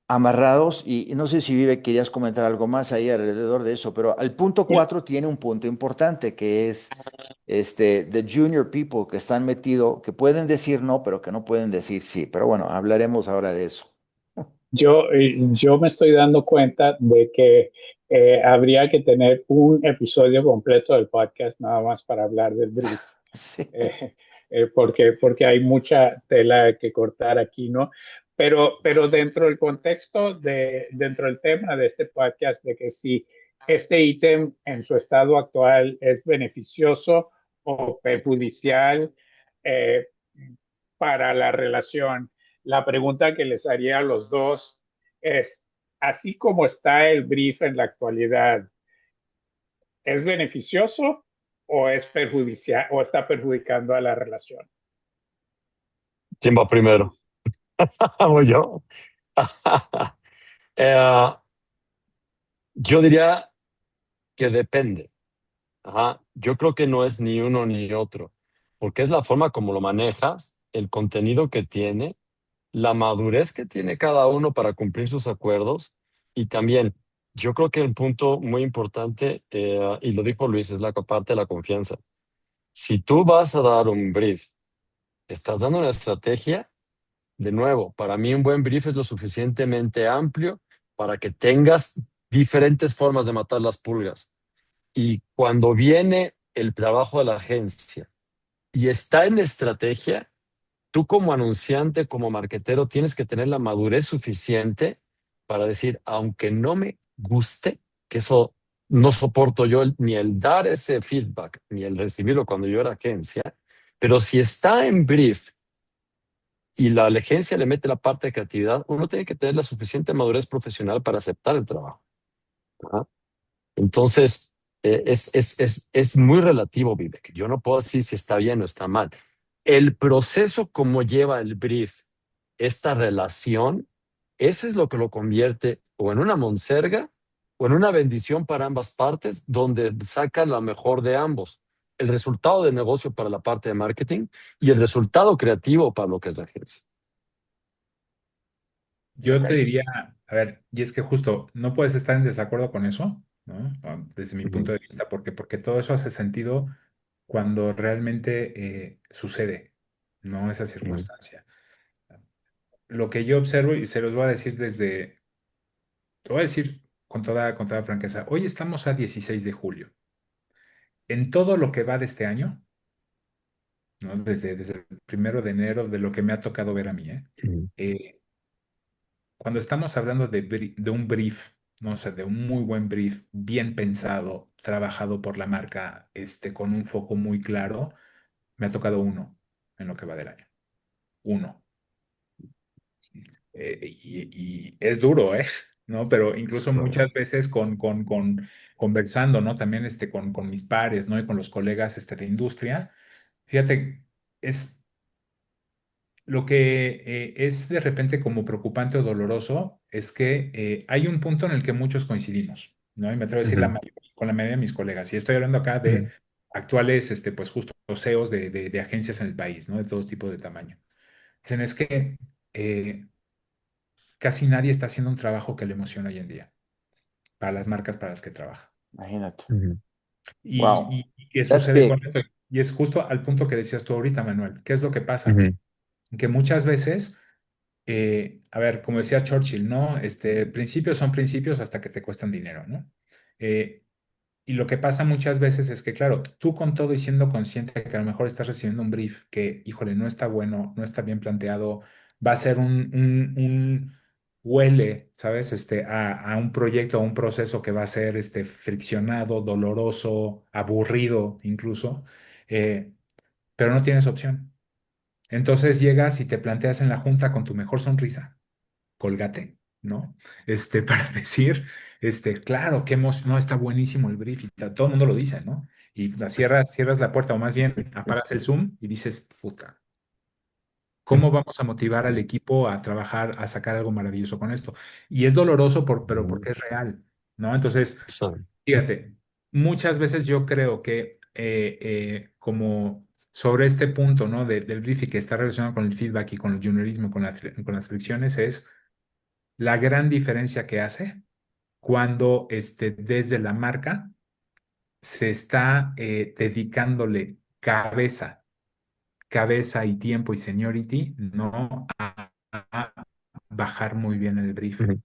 amarrados y no sé si Vive querías comentar algo más ahí alrededor de eso, pero el punto 4 tiene un punto importante que es the junior people que están metidos, que pueden decir no, pero que no pueden decir sí. Pero bueno, hablaremos ahora de eso. Yo me estoy dando cuenta de que habría que tener un episodio completo del podcast nada más para hablar del brief, Sí, porque hay mucha tela que cortar aquí, ¿no? Pero dentro del contexto, dentro del tema de este podcast, de que si este ítem en su estado actual es beneficioso o perjudicial eh, para la relación, la pregunta que les haría a los dos es, así como está el brief en la actualidad, ¿es beneficioso o es perjudicial o está perjudicando a la relación? ¿Quién va primero? ¿Hago yo? Eh, yo diría que depende. Ajá. Yo creo que no es ni uno ni otro, porque es la forma como lo manejas, el contenido que tiene, la madurez que tiene cada uno para cumplir sus acuerdos y también yo creo que el punto muy importante, y lo dijo Luis, es la parte de la confianza. Si tú vas a dar un brief, estás dando una estrategia, de nuevo, para mí un buen brief es lo suficientemente amplio para que tengas diferentes formas de matar las pulgas. Y cuando viene el trabajo de la agencia y está en estrategia, tú como anunciante, como marketero, tienes que tener la madurez suficiente para decir, aunque no me guste, que eso no soporto yo ni el dar ese feedback, ni el recibirlo cuando yo era agencia, pero si está en brief y la agencia le mete la parte de creatividad, uno tiene que tener la suficiente madurez profesional para aceptar el trabajo. ¿Ah? Entonces, es muy relativo, Vivek. Yo no puedo decir si está bien o está mal. El proceso como lleva el brief, esta relación, ese es lo que lo convierte o en una monserga o en una bendición para ambas partes, donde sacan lo mejor de ambos. El resultado de negocio para la parte de marketing y el resultado creativo para lo que es la agencia. Yo te diría, a ver, y es que justo no puedes estar en desacuerdo con eso, ¿no? Desde mi punto Ujú, de vista, porque todo eso hace sentido cuando realmente sucede, ¿no? Esa ujú. circunstancia. Lo que yo observo, y se los voy a decir te voy a decir con toda franqueza, hoy estamos a 16 de julio. En todo lo que va de este año, ¿no? Desde el 1 de enero, de lo que me ha tocado ver a mí, Ujú. Eh, cuando estamos hablando de un brief, no sé, de un muy buen brief, bien pensado, trabajado por la marca, con un foco muy claro, me ha tocado uno en lo que va del año. Uno. Y es duro, ¿eh? ¿no? Pero incluso Claro. muchas veces conversando, ¿no? También con mis pares, ¿no? Y con los colegas de industria, fíjate, es lo que es de repente como preocupante o doloroso es que hay un punto en el que muchos coincidimos, ¿no? Y me atrevo a decir Ujú, con la mayoría de mis colegas. Y estoy hablando acá de ujú, actuales, pues justo CEOs de agencias en el país, ¿no? De todo tipo de tamaño. Dicen, es que eh, casi nadie está haciendo un trabajo que le emociona hoy en día para las marcas para las que trabaja. Imagínate. ujú, Wow. ¿Y qué That's sucede con big. esto? Y es justo al punto que decías tú ahorita, Manuel. ¿Qué es lo que pasa? ujú, Que muchas veces a ver, como decía Churchill, ¿no? Principios son principios hasta que te cuestan dinero, ¿no? Eh, y lo que pasa muchas veces es que, claro, tú con todo y siendo consciente de que a lo mejor estás recibiendo un brief que, híjole, no está bueno, no está bien planteado, va a ser huele, ¿sabes? A un proyecto, a un proceso que va a ser friccionado, doloroso, aburrido incluso, eh, pero no tienes opción. Entonces llegas y te planteas en la junta con tu mejor sonrisa, Colgate, ¿no? Para decir, claro, no, está buenísimo el brief y todo el mundo lo dice, ¿no? Y la cierras la puerta o más bien apagas el Zoom y dices, puta, ujú, ¿cómo vamos a motivar al equipo a trabajar, a sacar algo maravilloso con esto? Y es doloroso, pero ujú. porque es real, ¿no? Entonces, Sí. fíjate, muchas veces yo creo que como sobre este punto, ¿no? Del brief y que está relacionado con el feedback y con el juniorismo, con las fricciones, es la gran diferencia que hace cuando desde la marca se está dedicándole cabeza y tiempo y seniority, no a bajar muy bien el brief. Ujú,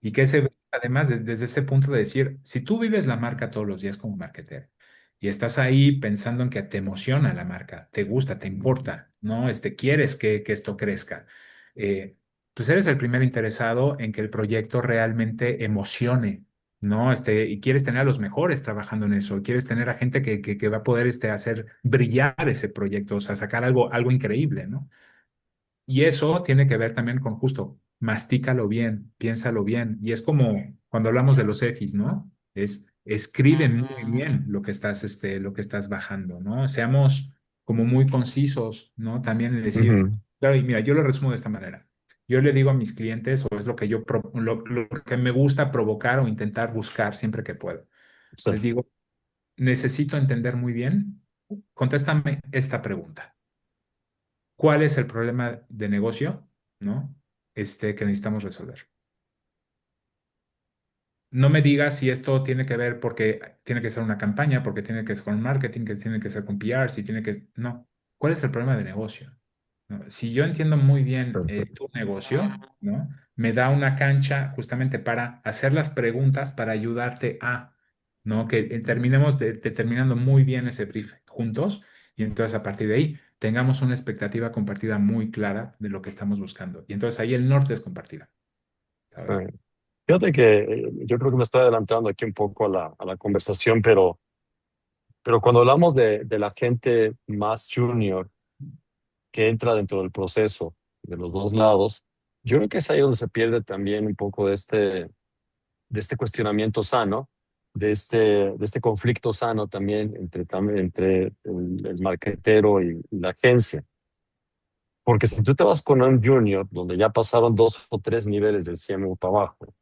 Y que además, desde ese punto de decir, si tú vives la marca todos los días como marketer y estás ahí pensando en que te emociona la marca, te gusta, te importa, ¿no? Quieres que esto crezca, eh, pues eres el primer interesado en que el proyecto realmente emocione, ¿no? Y quieres tener a los mejores trabajando en eso, quieres tener a gente que va a poder hacer brillar ese proyecto, o sea, sacar algo increíble, ¿no? Y eso tiene que ver también con justo, mastícalo bien, piénsalo bien. Y es como cuando hablamos de los EFIs, ¿no? Escribe muy bien lo que estás bajando, ¿no? Seamos como muy concisos, ¿no? También en decir, ujú. claro, y mira, yo lo resumo de esta manera. Yo le digo a mis clientes, o es lo que lo que me gusta provocar o intentar buscar siempre que puedo. Sí. Les digo, necesito entender muy bien, contéstame esta pregunta. ¿Cuál es el problema de negocio, ¿no? Que necesitamos resolver? No me digas si esto tiene que ver porque tiene que ser una campaña, porque tiene que ser con marketing, que tiene que ser con PR, si tiene que... No. ¿Cuál es el problema de negocio? ¿No? Si yo entiendo muy bien tu negocio, ¿no? Me da una cancha justamente para hacer las preguntas para ayudarte a, ¿no? Que terminemos determinando muy bien ese brief juntos y entonces a partir de ahí tengamos una expectativa compartida muy clara de lo que estamos buscando. Y entonces ahí el norte es compartida, Sí. ¿sabes? Fíjate que yo creo que me estoy adelantando aquí un poco a la conversación, pero cuando hablamos de la gente más junior que entra dentro del proceso de los dos lados, yo creo que es ahí donde se pierde también un poco de este cuestionamiento sano, de este conflicto sano también entre el marketero y la agencia. Porque si tú te vas con un junior, donde ya pasaron dos o tres niveles del CMO para abajo,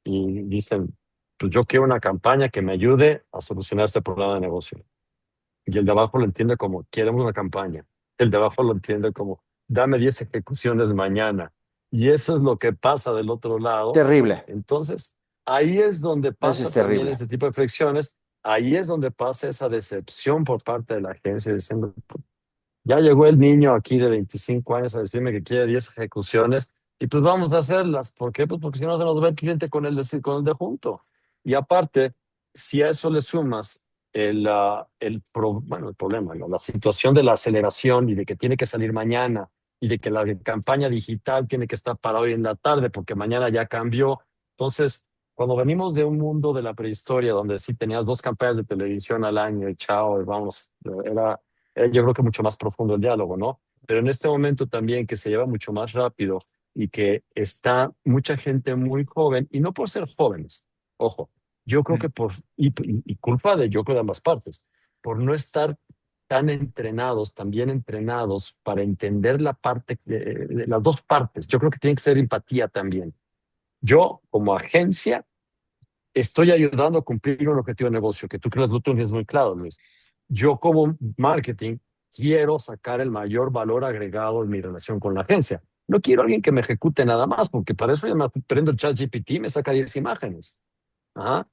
y dicen, pues yo quiero una campaña que me ayude a solucionar este problema de negocio. Y el de abajo lo entiende como, queremos una campaña. El de abajo lo entiende como, dame 10 ejecuciones mañana. Y eso es lo que pasa del otro lado. Terrible. Entonces, ahí es donde Eso es pasa también terrible. este tipo de fricciones. Ahí es donde pasa esa decepción por parte de la agencia diciendo, ya llegó el niño aquí de 25 años a decirme que quiere 10 ejecuciones y pues vamos a hacerlas. ¿Por qué? Pues porque si no se nos va el cliente con el de junto. Y aparte, si a eso le sumas bueno, el problema, ¿no? La situación de la aceleración y de que tiene que salir mañana y de que la campaña digital tiene que estar para hoy en la tarde porque mañana ya cambió. Entonces, cuando venimos de un mundo de la prehistoria donde sí tenías dos campañas de televisión al año y chao, y vamos, yo creo que mucho más profundo el diálogo, ¿no? Pero en este momento también que se lleva mucho más rápido y que está mucha gente muy joven, y no por ser jóvenes, ojo, yo creo que y culpa de yo creo de ambas partes, por no estar tan entrenados, tan bien entrenados para entender la parte, de las dos partes. Yo creo que tiene que ser empatía también. Yo, como agencia, estoy ayudando a cumplir un objetivo de negocio, que tú crees lo tienes muy claro, Luis. Yo como marketing quiero sacar el mayor valor agregado en mi relación con la agencia. No quiero a alguien que me ejecute nada más, porque para eso ya me prendo el chat GPT y me saca 10 imágenes. Ajá.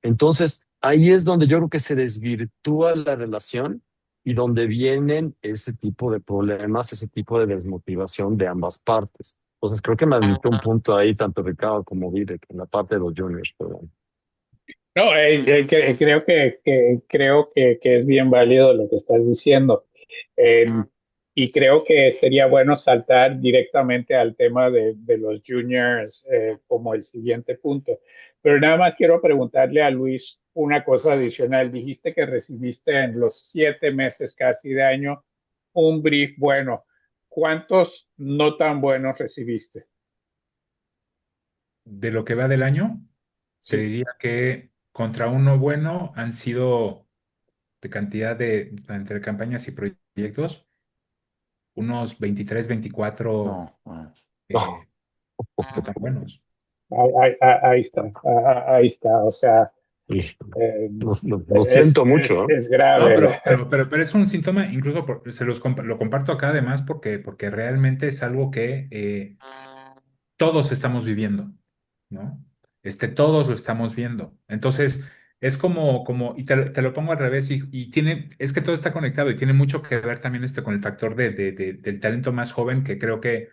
Entonces, ahí es donde yo creo que se desvirtúa la relación y donde vienen ese tipo de problemas, ese tipo de desmotivación de ambas partes. Entonces, creo que me admitió un punto ahí, tanto Ricardo como Vivek, en la parte de los juniors. Pero bueno. No, creo que es bien válido lo que estás diciendo. Eh, y creo que sería bueno saltar directamente al tema de los juniors como el siguiente punto. Pero nada más quiero preguntarle a Luis una cosa adicional. Dijiste que recibiste en los 7 meses casi de año un brief bueno. ¿Cuántos no tan buenos recibiste? De lo que va del año, te Sí. diría que contra uno bueno han sido de cantidad de entre campañas y proyectos, unos 23, 24 No, bueno, No. eh, no tan buenos. Ahí está, ahí está. O sea, Y eh, lo siento mucho, ¿eh? es No, grave. pero es un síntoma, incluso lo comparto acá además porque realmente es algo que todos estamos viviendo, ¿no? Todos lo estamos viendo. Entonces, es y te lo pongo al revés, es que todo está conectado y tiene mucho que ver también con el factor del talento más joven, que creo que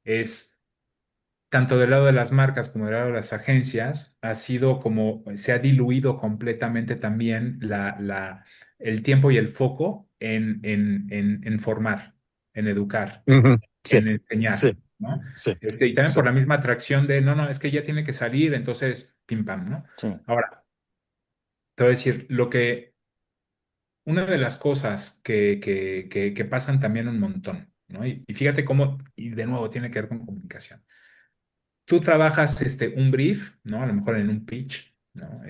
es tanto del lado de las marcas como del lado de las agencias, se ha diluido completamente también el tiempo y el foco en formar, en educar, Ujú. Sí, en enseñar, sí, ¿no? sí, Y también sí. por la misma atracción de, no, no, es que ya tiene que salir, entonces, pim pam, ¿no? sí, Ahora, te voy a decir, una de las cosas que pasan también un montón, ¿no? Y fíjate cómo, y de nuevo, tiene que ver con comunicación. Tú trabajas un brief, ¿no? A lo mejor en un pitch, ¿no?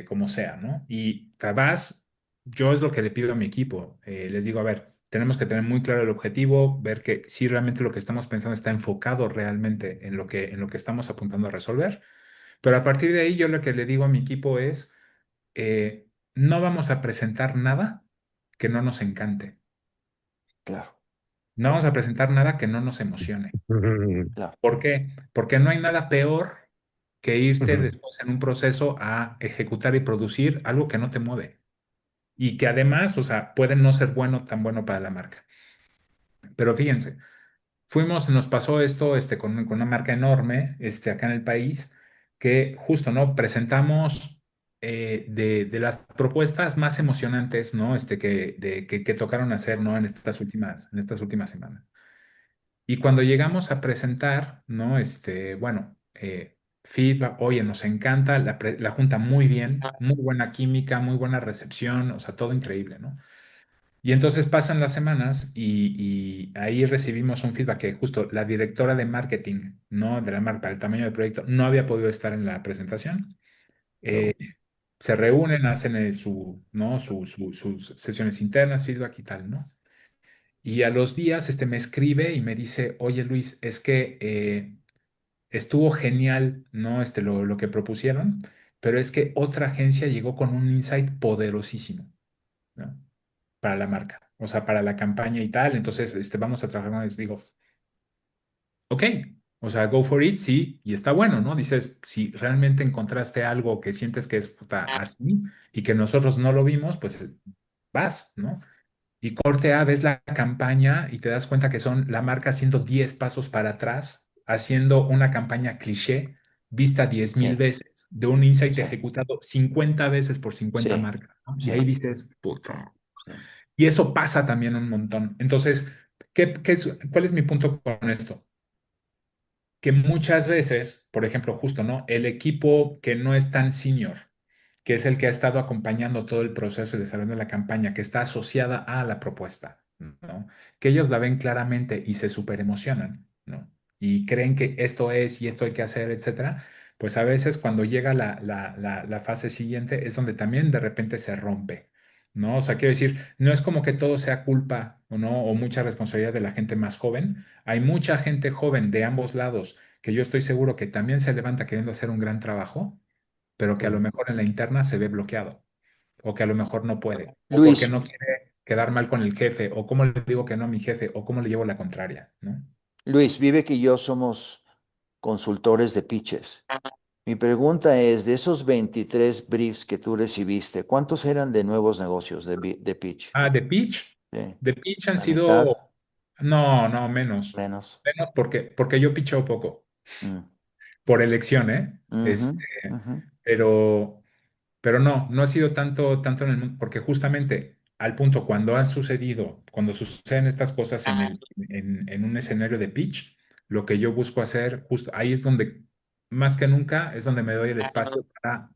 Como sea, ¿no? Y te vas, yo es lo que le pido a mi equipo. Les digo, a ver, tenemos que tener muy claro el objetivo, ver que si realmente lo que estamos pensando está enfocado realmente en lo que estamos apuntando a resolver. Pero a partir de ahí, yo lo que le digo a mi equipo es, no vamos a presentar nada que no nos encante. claro, No vamos a presentar nada que no nos emocione. Ujú, claro, ¿Por qué? Porque no hay nada peor que irte ujú. después en un proceso a ejecutar y producir algo que no te mueve y que además, o sea, puede no ser tan bueno para la marca. Pero fíjense, nos pasó esto con una marca enorme acá en el país, que justo, ¿no? Presentamos de las propuestas más emocionantes, ¿no? Que tocaron hacer, ¿no? En estas últimas semanas. Y cuando llegamos a presentar, ¿no? Bueno, feedback, oye, nos encanta, la junta muy bien, muy buena química, muy buena recepción, o sea, todo increíble, ¿no? Y entonces pasan las semanas y ahí recibimos un feedback que justo la directora de marketing, ¿no? De la marca, el tamaño del proyecto, no había podido estar en la presentación. Eh, pero, Se reúnen, hacen ¿no? Sus sesiones internas, feedback y tal, ¿no? Y a los días me escribe y me dice, oye Luis, es que estuvo genial, ¿no? Lo que propusieron, pero es que otra agencia llegó con un insight poderosísimo, ¿no? Para la marca, o sea, para la campaña y tal. Entonces, vamos a trabajar con ellos. Digo, ok, o sea, go for it, sí, y está bueno, ¿no? Dices, si realmente encontraste algo que sientes que es puta, así y que nosotros no lo vimos, pues vas, ¿no? Y corte A, ves la campaña y te das cuenta que son la marca haciendo 10 pasos para atrás, haciendo una campaña cliché, vista 10,000 sí, veces, de un insight sí, ejecutado 50 veces por 50 sí, marcas, ¿no? Y ahí sí, dices, puta. sí, Y eso pasa también un montón. Entonces, ¿cuál es mi punto con esto? Que muchas veces, por ejemplo, justo, ¿no? El equipo que no es tan senior, que es el que ha estado acompañando todo el proceso de desarrollo de la campaña, que está asociada a la propuesta, ¿no? Que ellos la ven claramente y se súper emocionan, ¿no? y creen que esto es y esto hay que hacer, etcétera, pues a veces cuando llega la fase siguiente es donde también de repente se rompe, ¿no? O sea, quiero decir, no es como que todo sea culpa o no, o mucha responsabilidad de la gente más joven. Hay mucha gente joven de ambos lados que yo estoy seguro que también se levanta queriendo hacer un gran trabajo, pero que a lo Sí. mejor en la interna se ve bloqueado, o que a lo mejor no puede, o porque Luis, no quiere quedar mal con el jefe, o cómo le digo que no a mi jefe, o cómo le llevo la contraria, ¿no? Luis, Vivek y yo somos consultores de pitches. Mi pregunta es, de esos 23 briefs que tú recibiste, ¿cuántos eran de nuevos negocios de pitch? Ah, de pitch. Sí, De pitch han la mitad, sido, no, no, menos. menos. Menos porque yo pitcheo poco, Mm. por elección, ¿eh? Ujú, ujú. Pero, pero no, no ha sido tanto en el mundo, porque justamente al punto cuando han sucedido, cuando suceden estas cosas en un escenario de pitch, lo que yo busco hacer, justo ahí es donde, más que nunca, es donde me doy el espacio para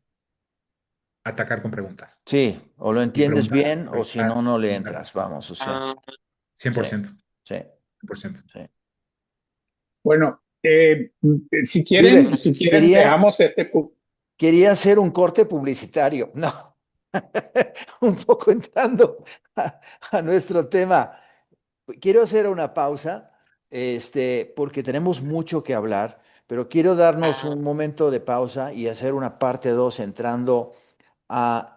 atacar con preguntas. Sí, o lo Y entiendes preguntar, bien o si no, preguntar, no le preguntar. entras, vamos, o sea, cien sí, por ciento, sí, 100%. sí. Bueno, Vivek, si quieren, quería, veamos este. quería hacer un corte publicitario, no, un poco entrando a nuestro tema. Quiero hacer una pausa, porque tenemos mucho que hablar, pero quiero darnos un momento de pausa y hacer una parte 2 entrando a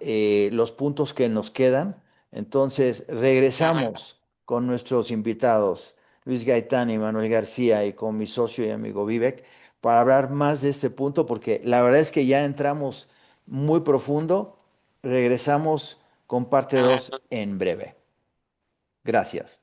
los puntos que nos quedan. Entonces, regresamos con nuestros invitados, Luis Gaitán y Manuel García, y con mi socio y amigo Vivek, para hablar más de este punto, porque la verdad es que ya entramos muy profundo. Regresamos con parte 2 en breve. Gracias.